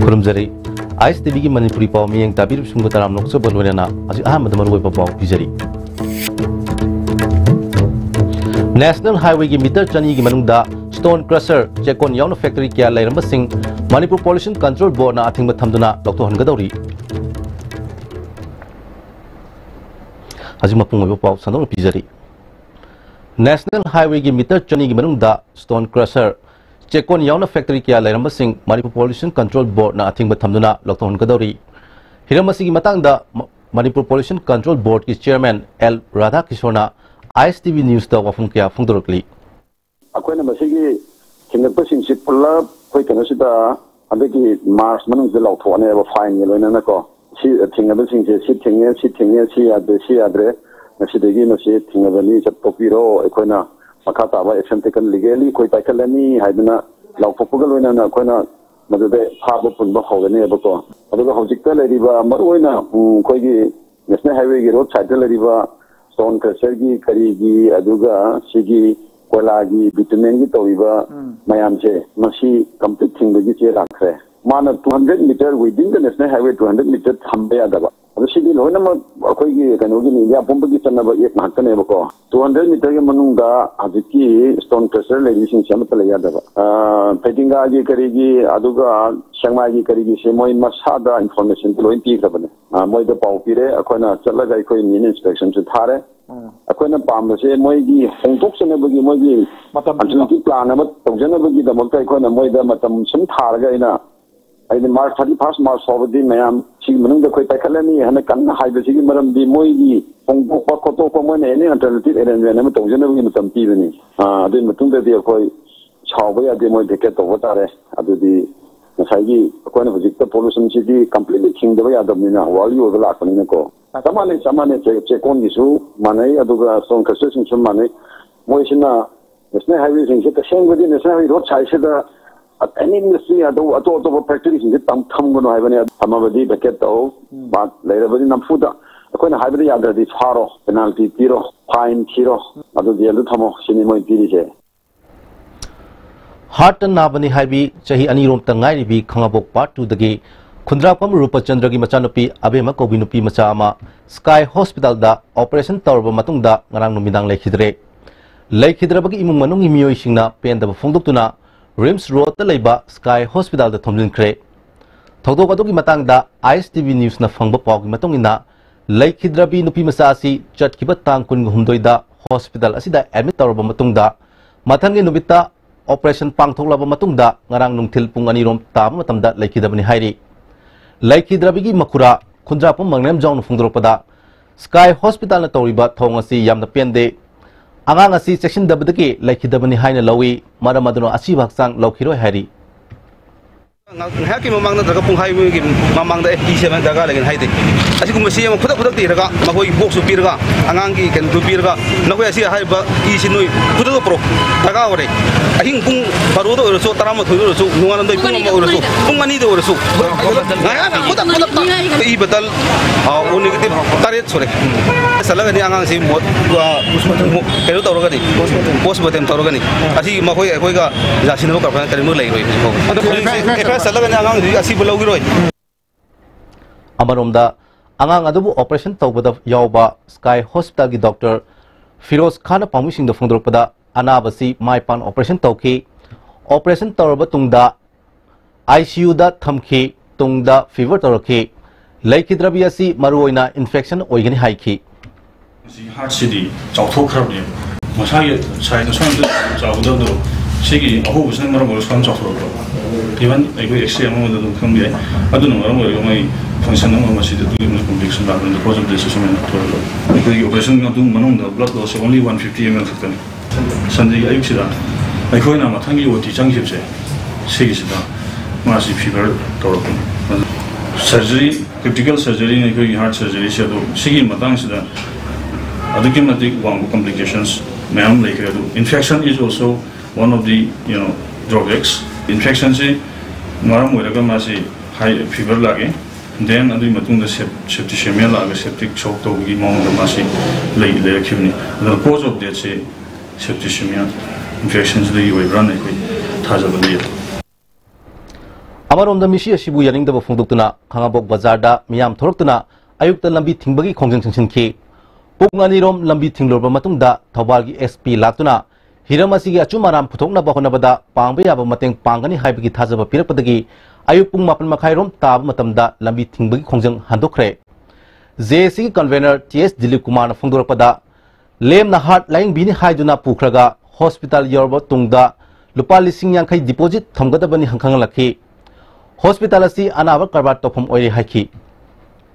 खुरमजरी ISTV की मणिपुरी पाव मियंग ताबीर सुंग तराम नोक्सो बोलवेना अजि अहमद मरुवे पाव पिजरी नेशनल हाईवे की मीटर चनी की मनुंगदा स्टोन क्रशर चेकोन याउन फैक्ट्री क्या लेरम सिंह मणिपुर पॉल्यूशन कंट्रोल बोर्ड ना अथिंग थमदुना लौथोहनगदौरी हजिम मपुंग पाव संदों पिजरी नेशनल हाईवे की मीटर चनी की मनुंगदा स्टोन क्रशर चेकोन याउन फैक्ट्री क्या लेरम सिंह मणिपुर पॉल्यूशन कंट्रोल बोर्ड ना अथिंग थमदुना लौथोहनगदौरी हिरम असिगी मतंगदा मणिपुर पॉल्यूशन कंट्रोल बोर्ड की चेयरमैन एल राधा किशोरना ISTV न्यूज़ दा वफुं क्या फुंगदोरकली अखोइना मसिगी थिंगपसिंग सि पुल्ला कोइ कनसिदा अबेगी मार्च मनुंग जे लौथोने बा फाइन लोइना को सि थिंगबसिंग जे सि आद्रे मसिदेगी मसि थिंगबनी चटोपिरो अखोइना मखा ताबा एक्शन टेकन लीगली कोइ पाइकलनी हाइदना लौथोपगा लोइना अखोइना मददे फाबो पुनबा होगने बको अदुगा हौजिकता लेरिबा मरुइना कोइगी नेशनल हाईवे की रोड साइड लेरिबा स्टोन क्रशर की करीगी अदुगा सिगी कोलागी बिटुमेन की तौइबा मयाम से मसी कंप्लीट थिंगबगी चे राखरे माना 200 metre within the national highway 200 metre थंबे यादबा अदु सिगी लोइना म अखोइगी कनोगी इंडिया पंबगी चनबा एक महकने बको 200 मीटर के मनुंगा अजिकी स्टोन क्रशर लेरिसिंग चमत ले यादबा पेटिंगा की करीगी अदुगा शंगमा की करीगी से मोइ मसादा इंफॉर्मेशन लोइन पीखबने मोइ द पाउ पीरे अखोइना चलगा अखोइ मिन इंस्पेक्शन से थारे अखोइना पामसे मोइगी होंतोक्सनबगी मोइगी मतलब प्लान अब तौजनबगी दमकता अखोइना मोइदा मतम सुम थारगा इना आइदि मार्च 31 मार्च फावदी मयाम सी मनुंग द कोइ पाइखलनी हने कन्न हाइबसिगी मरमदी मोइगी होंतोकपा खोतोकपा मोइने एनी अल्टरनेटिव अरेंजमेंट अम तौजनबगी मतम पीबनी अदि मतुंगदि अखोइ छावबा यादे मोइ देके तौबा तारे अदुदी नसाइगी अखोइना हजिकता पोल्यूशन सिदी कंप्लीटली थिंगदबा यादबनिना वाली ओगा लाखनिना को समाने चेकोन गिसु माने अदुगा स्टोन क्रशर सिंसु माने मोइसिना नेशनल हाईवे सिंसे तसेंगबदी नेशनल हाईवे रोड साइड से द एनी इंडस्ट्री अतो फैक्ट्री सिंसे थमगनो हाइबने थमबदी बकेट तो बात लेरबदी नमफुदा अखोइना हाइबदी याददी फारो पेनल्टी पीरो फाइन खीरो अदु जेल थमो सिनी मोइ पीरिसे हार्ट नाबनी हाइबी चाही अनीरोम तंगाइबी खंगाबोक पार्ट 2 दगी खुंद्रापम रूपचंद्र की मचानुपी अबेमा कोबिनुपी मचा अमा स्काई हॉस्पिटल दा ऑपरेशन तौरब मतुंगदा ngarang numidang लेखिद्रबगी इमुंग मनुंग मियोइसिंगना पेंदब फोंदोक्तुना रिम्स रोड ता लेबा स्काई हॉस्पिटल दा थोमजिनख्रे थौदोक अदुगी मतंगदा ISTV न्यूज़ ना फंगबा पावगी मतुंगिना लेखिद्रबी नुपी मचा असि चटकिबा तांग कुनगुमदोइ दा हॉस्पिटल असिदा एडमिट तौरब मतुंगदा मथंगे नुबिता ऑपरेशन पांगथोकलाबा मतुंगदा ngarang nungthil pung anirom ताब मतमदा लेखिद्रबनी हाइरी लेखिद्रबी मखुरा खुंद्रापम मंगलेम जाउन फुंगदोरपदा स्काई हॉस्पिटल न तौरिबा थोंग असि यामना पेंदे आगांग असि सेक्शन दबदगी लेखिद्रबनी हाइना लवी मरम अदुनो असि भागसांग लौखिरोय हाइरी की ममांग नद्रगा पुंहाई की ममांग द FT7 दगा लेकिन हाइदे असि कुमसी हम खुद खुद तीरगा मखोई बॉक्स पीरगा आगांग की केन दु पीरगा नखोय असि हाइबा इसि नुई खुद प्रो दगा ओरे अहिंग पुंग बारोदो ओरसो तराम थोइ ओरसो नुवान दइ पुंग ओरसो पुंग अनी दो ओरसो खुद ई बदल ओ नेगेटिव तारेत सोरे सलगा नि आगांग सि मोट केरो तौरगनि पोस्ट बटेम तौरगनि असि मखोय अखोयगा जासिनो का करिमो लैरोय अमरोमदा आगांग अदुबु ऑपरेशन तौबदा यावबा स्काई हॉस्पिटल की डॉक्टर फिरोज खान पामुसिंग फोंदोरपदा अनाबसी माइपान ऑपरेशन तौखी ऑपरेशन तौरब तुंगदा ICU दा थमखी तुंगदा फीवर तौरखी लेखिद्रबी असि मरुओइना इन्फेक्शन ओइगनि हाइखी हार्ट सिटी चाउथोखरबनि मसागे साइड सोंद चाउदो सिगी अहोबसन मरम सोन चाउथोखरब इवन अगो एक्सरे अमदो खंबे अदुन मरम ओइ फंक्शन अमम मसिद दुगिम कॉम्प्लिकेशन लाबन द कॉज ऑफ दिस सुमेन तोरलो अगो ऑपरेशन गदु मनों the blood loss only 150 ml खतन संजय आयुक्सिदा अखोइना मथंगी ओटी चंगसिबसे सिगिसिदा मासी फीवर तोरको सर्जरी क्रिटिकल सर्जरी ने कोई हार्ट सर्जरी से तो सिगी मतंगसिदा अदुकी मतिक वांग कॉम्प्लिकेशंस मैम लेके दो infection is also one of the drawbacks infection se maram oiraga masi high fever lage then adu matung da septicemia laga septic shock to gi mong da masi le khibni the cause of that se septicemia infections the way run ekoi thaja bali Amarom the Mishi Shibu Yaning the Fundutuna, Kangabok Bazarda, Miam Tortuna, Ayukta Lambi Tingbagi Kongjang Ki, Pugmanirom Lambi Tinglo Matunda, Tabalgi SP Latuna, Hiramasi Achumaram Putokna Bahonabada, Pangaya Mateng Pangani Haibiki Tazaba Pirapatagi, Ayupung Mapan Makairom, Tab Matamda, Lambi Tingbagi Kongjang Handokre. JC Convener TS Dilip Kumar Fundurapada, Lem na heart lying bini haiduna Pukraga, Hospital Yorba Tungda, Lupali Singyangkai deposit Tongadabani Hankang Laki. Hospital asi anaba karbat topom oiri haki.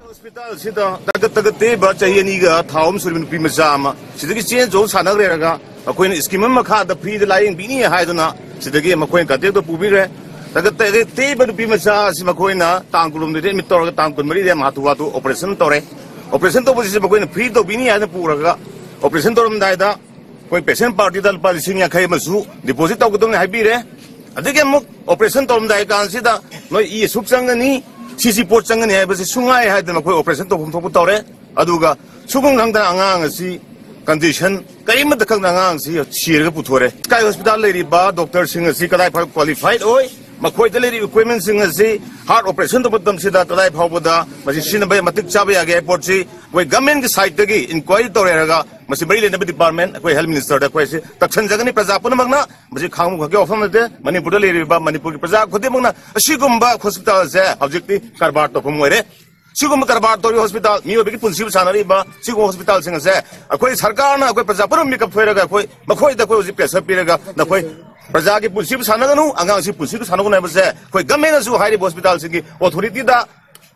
Hospital sida tagat ba chahiye ni ga thawum surbin pi majama sidagi chen jo sanag re ga akoin scheme ma kha da free lying bini haiduna sidagi makoin ka te to pubi re tagat te ba pi maja si makoin na tangkulum de mitor ga tangkul mari de matuwa to operation tore operation to bosi makoin free to bini ha na pura ga operation torum dai da koi patient party dal palising ya khai masu deposit to gudong hai bi re adike muk operation torum dai kan sida noi I suk changani CC port changani hai basi sungai hai da koi operation to phum tore aduga sugung hang da angang si condition kaima da khang angang si sir ga puthore sky hospital leri ba doctor sing si kadai phal qualified oi makhoi da leri equipment sing si heart operation to badam sida kadai phawda basi sin ba matik chabe age airport si koi government ki side gi inquiry tore raga masi bari le department koi health minister da koi si taksan jagani praja pun magna masi khang mu khage ofam de manipur leri ba manipur ki praja khode magna asigumba hospital se objecti karbar to phum oire sigum karbar to hospital mi obi ki punsi sanari ba sigum hospital sing se koi sarkar na koi praja pun makeup thoiraga koi makhoi da koi pressure piraga na koi praja ki punsi sanaganu angang si punsi sanagu na ba se koi government su high hospital sing ki authority da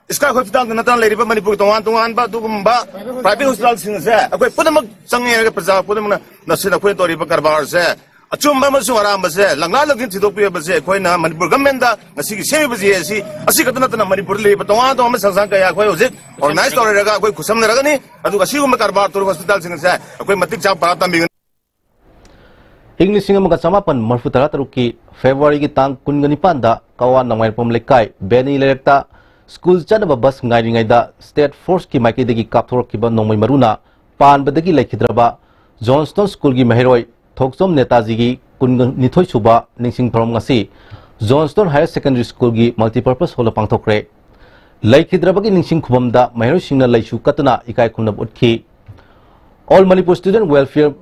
Sky hospital na tan leri ba manipur tongan ba dugumba private hospital sing se akoi punamak change ga praja punamna nasina koi tori ba karbar se achumba masu aram ba se langla lagin thidok pi ba se koi na manipur government da ngasi ki semi ba je si asi katna tan manipur le ba tongan to ma sangsang ka ya koi hojik organize tori raga koi khusam na raga ni adu asi gum karbar tori hospital sing se akoi matik cha para tam bi English singa mga samapan marfutara taruki February ki tang kungani panda kawan nangay pumlekai Beni Lerekta School chanaba bus ngari ngaida State Force ki maiki degi kapthor ki ba nongmai maruna pan badagi laikhidraba Johnston School ki mahiroi thoksom netaji gi kunithoi suba ningsing from ngasi Johnston Higher Secondary School ki multipurpose hall pangthokre laikhidraba ki ningsing khubamda mahiroi singna laisu katna ikai khunab utkhi All Manipur Student Welfare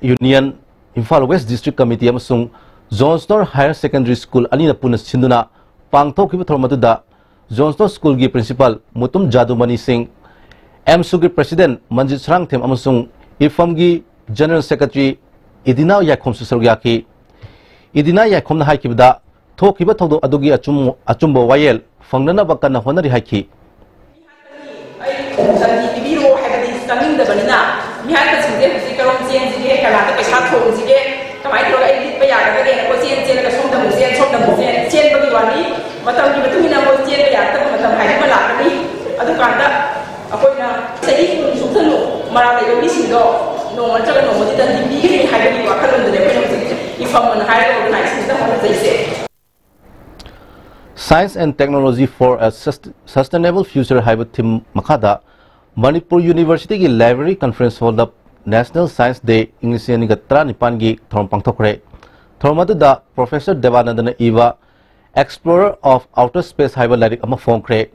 Union Imphal West District Committee amasung Johnston Higher Secondary School anina puna sinduna pangthokhiba thormatuda Johnston School ki principal Mutum Jadumani Singh, MSU ki president Manjit Srangthem amasung IFAM ki general secretary Idina Yakhom Susaryaki. Idina Yakhom na haikibda thokiba thodo adugi achumbo wayel fangnana bakana honari haiki. Matang di betul ina mo jen ya ta matam hai ma la ni adu kan da akoi na sei kun su thanu mara da yomi sin do no ma cha no mo di tan di bi ni hai ni wa khalon de ko no ifam man hai organize da mo sai se Science and Technology for a Sustainable Future haiba thim makada Manipur University ki Library Conference hold up National Science Day English ni gatra nipan gi thom pangthokre thomadu da Professor Devanandana Iva Explorer of Outer Space haiba larik ama phongkre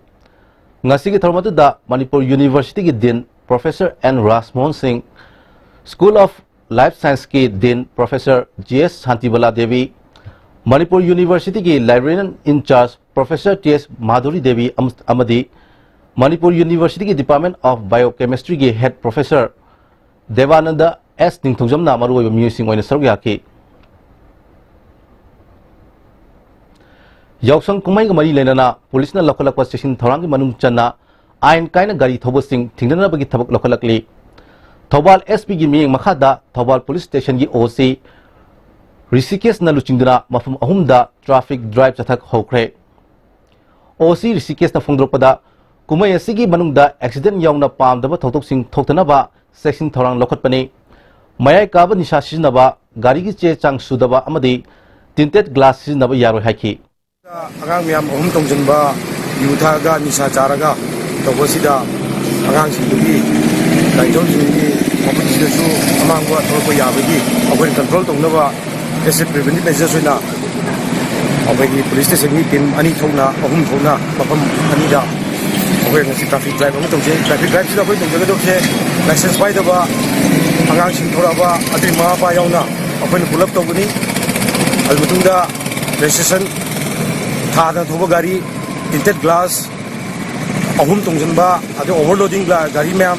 ngasi ki thormatu da Manipur University ki din Professor N Rasmohan Singh School of Life Science ki din Professor GS Shantibala Devi Manipur University ki Librarian in Charge Professor TS Madhuri Devi amadi Manipur University ki Department of Biochemistry ki Head Professor Devananda S Ningthongjam na maruoiba musing oina sarugya Yausang kumai gamari lenana police na lokalakwa station thorangi manung channa ain kaina gari thobosing thingdana bagi thabak lokalakli Thobal SP gi miyeng makhada Thobal police station gi OC Rishikesh na luchingduna mafum ahumda traffic drive chathak hokre OC Rishikesh na phongdropada kumai asigi manungda accident yauna pamdaba thotok sing thoktanaba section thorang lokhatpani mayai kaba nisha siznaba gari gi che chang sudaba amadi tinted glass siznaba yaroi haiki Agang miyam ohum tongjenba yutha ga nisa charaga tobosida agang singgi daijong singgi mapun sisu amangwa thorko yabagi akoi control tongnaba asset preventive measures oina अबकी police station की team अनी थोना अहुम थोना मफम अनीदा अबे ngasi traffic drive अमु तोंजे traffic drive सिदा कोई तोंजे तो से licence पाई दबा अंगांग सिंह थोड़ा बा अति मा पा यावना अपन पुल अप तोगनी अलमुतुंदा registration थादा थोबा गाड़ी tinted glass अहुम तोंजनबा अदो overloading गाड़ी मैम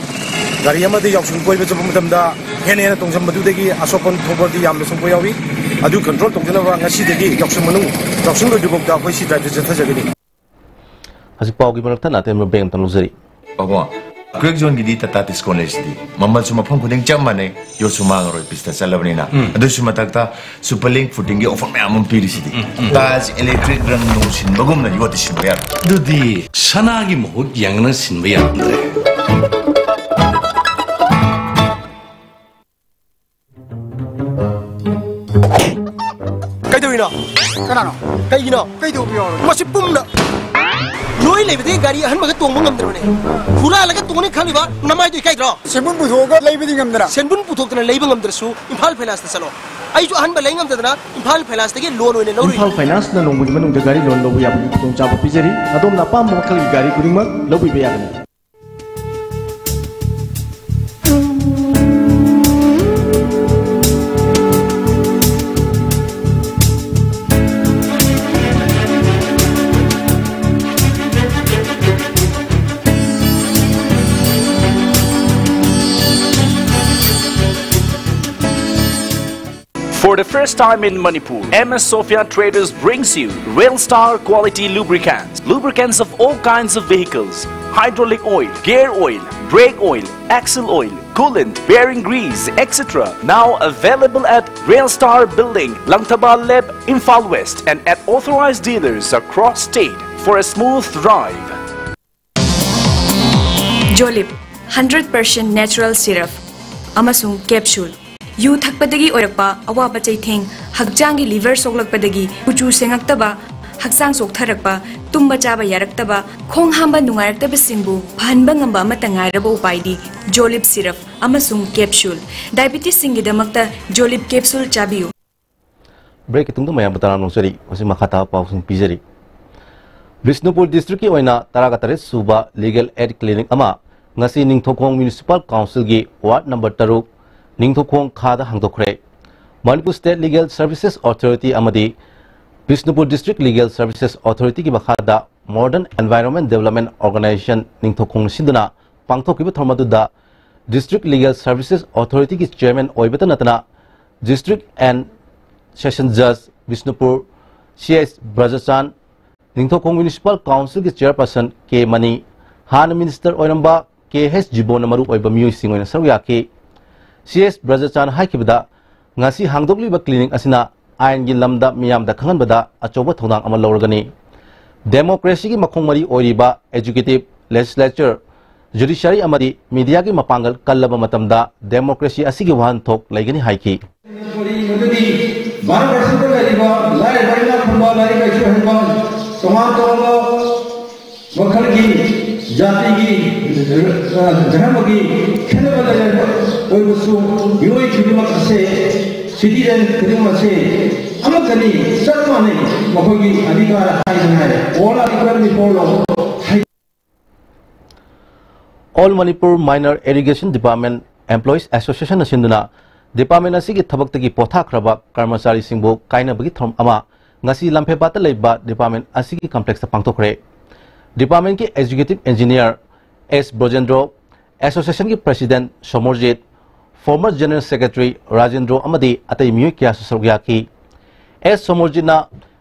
गाड़ी अमदे यावसुन कोई बे मतमदा हेने तोंजन मदुदगी असोपन थोबदी याम सुंको यावी अदु कंट्रोल तोंजनबा ngasiदगी यावसुन मनु यावसुन लोजुबोक्ता कोई सी ड्राइव से थजगनी हजिक पाउगी मरक्ता नातेम बेंग तन लुजरी बाबा क्रेक जोन गिदी तता तिस कॉलेज दी मम्मल सु मफम खुदिंग चम माने यो सु मांग रोय पिस्ता चलबनीना अदु सु मतकता सुपरलिंक फुटिंग गी ऑफर मैम पीरिसिदी ताज इलेक्ट्रिक रंग नो सिन बगुमना योति सिन बया दुदी सनागी मोहुत यांगना सिन बया अंदरे कइदोइना कनानो कइगिनो कइदो बियो मसि पुमना लोई लेबदे गाड़ी अहन मग तोंग ngамदरने पुरा लगे तोने खालिबा नमाय दो काइद्रो सेबुन पुथोगा लेबदि ngамदरा सेबुन पुथोकना लेबा ngамदरसु इम्फाल फाइनांस त चलो आइजु अहन बा लेंग ngамदना इम्फाल फाइनांस तगे लोन ओइने लौरि इम्फाल फाइनांस ना नोंगुनि मनुंग गाड़ी लोन लौबु याबनि तोंग चाबो पिजरी अदोम ना पाम मखल गाड़ी गुरिंगमक लौबि बे यागनि For the first time in Manipur, MS Sophia Traders brings you Real Star quality lubricants. Lubricants of all kinds of vehicles. Hydraulic oil, gear oil, brake oil, axle oil, coolant, bearing grease, etc. Now available at Real Star Building, Langtabal Leb, Imphal West and at authorized dealers across state for a smooth drive. Jolip 100% natural syrup amasung capsule yu thakpadagi orakpa awaba chaitheng hakjangi liver soklakpadagi kuchu sengaktaba haksang soktharakpa tumba chaba yaraktaba khong hamba nungaraktaba singbu phanba ngamba amata ngairaba upaidi Jolip syrup amasung capsule diabetes singidamakta Jolip capsule chabiu break itung mayam bataram nungsari wasi makhata pausing pizari Bisnupur district ki oina taragataret suba legal aid clinic ama ngasi ningthokong municipal council gi ward number 3 Ningthokong Khada Hangdokre Manipur State Legal Services Authority Amadi Bisnupur District Legal Services Authority ki makhada Modern Environment Development Organization Ningthokong Sinduna Pangthokiba Thormaduda District Legal Services Authority ki Chairman Oibata Natana District and Session Judge Bisnupur CS Brajachan Ningthokong Municipal Council ki Chairperson K Mani Han Minister Oinamba KH Jibon Maru Oiba Mui Singoina Saruyaki CS Brajachan Haikibada ngasi hangdokliba clinic asina ain gi lamda miyam da khanganbada achoba thonang amal lorgani democracy gi makhong mari oiriba executive legislature judiciary amadi media gi mapangal kallaba matamda democracy asigi wahan thok laigani haiki जाति की धर्म की ओइबसु योय खुदिमक से citizen खुदिमक से अमकनी सर्वने मखोगी अधिकार हाइदनाय all अधिकार before law All Manipur Minor Irrigation Department Employees Association asinduna department asigi thabak pothakraba karmachari singbu kainabagi throm ama ngasi lamphebata leiba department asigi complex ta pangtokre Department की Executive Engineer S. Brojendro, Association की President Somorjit, Former General Secretary Rajendro Amadi अतई मियों क्या सुसर्गिया की S. Somorjit ना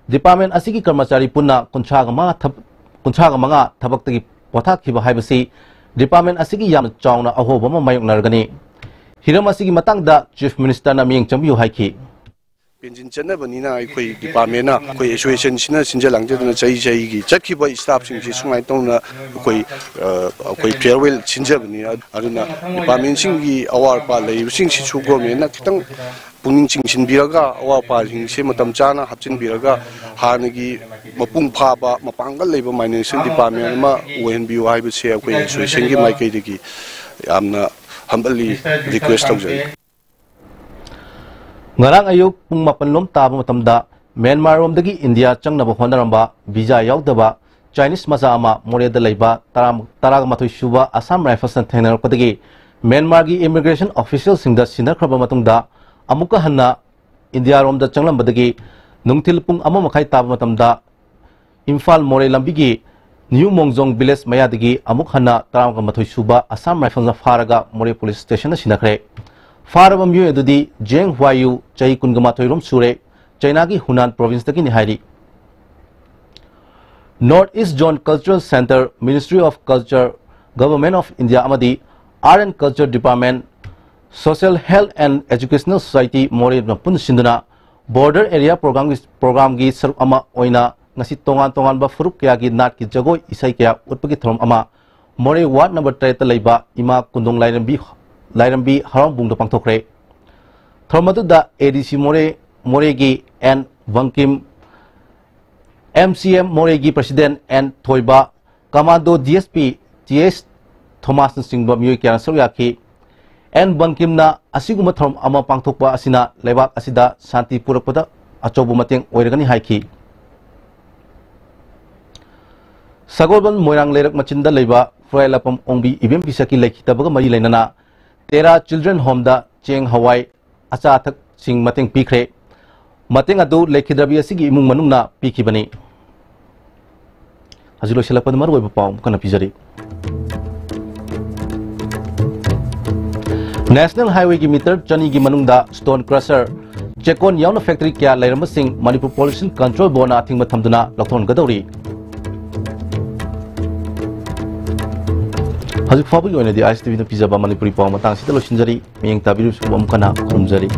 Department असी की कर्मचारी पुन्ना कुंचागमंगा थबक तकी पोथा खिबा हाइबसी Department असी की याम चावना अहोबम मायुक नरगनी हिरम असी की मतंग दा Chief Minister ना मियंग चंबियो हाई की Pension chana banina koi department na koi association sina sinja langje na chai ki chakhi ba staff sing si sungai tong na koi farewell sinja banina aruna department sing gi awar pa lei sing si chu go me na kitang puning sing sin biraga awar pa sing se matam chana hapchin biraga hanagi mapung pha ba mapangal lei ba mination department ma wen bi wai ba se koi association gi mai kai digi amna humbly request tong jai Ngarang ayuk pung mapanlom taba matamda Myanmar romdagi India changnaba honaramba visa yaudaba Chinese maza ama Moreda laiba taraga suba Assam Rifles na thengnarapdagi Myanmar gi immigration officials singda sinakhraba matungda amuka hanna India romda changlambadagi nungthil pung ama makhai taba matamda Imphal More lambigi New Mongjong village mayadagi amuk hanna taraga suba Assam Rifles na faraga More police station na sinakre faraba myu edudi Jeng Hwayu chai kungamathoi rom sure China ki Hunan province taki nihari Northeast Zone Cultural Center, Ministry of Culture, Government of India amadi Art and Culture Department, Social Health and Educational Society More Napun Sinduna Border Area Program gi saruk ama oina ngasi tongan ba furuk kya gi nat ki jagoi isai kya utpagi throm ama More Ward number 3 ta leiba ima kundong lairambi haram bung da pangthokre thomadu da ADC Moregi and Wangkim MCM Moregi President and Thoiba Commando DSP TS Thomas Singba Mui Kyan Soryaki and Wangkim na asiguma thom ama pangthokpa asina lebak asida santi purakpada achobu mateng oiragani haiki Sagolban Moirang Lerak Machinda leba Froilapam Ongbi Ibem Bisaki Lekitabaga Mari Lenana Tera Children Home da Cheng Hawaii Acha Thak Sing Mateng Pikre Mateng adu lekhidrabi asigi imung manungna pikibani Hazilo silapad marwai bapam kana pijari National Highway ki meter chani gi manungda stone crusher chekon yauna factory kya lairama sing Manipur Pollution Control Board na thingma thamduna lakhon gadori Hazik fabu yone di ISTV na pijaba Manipuri pawma tang sita lo sinjari miyeng tabiru subam kana khumjari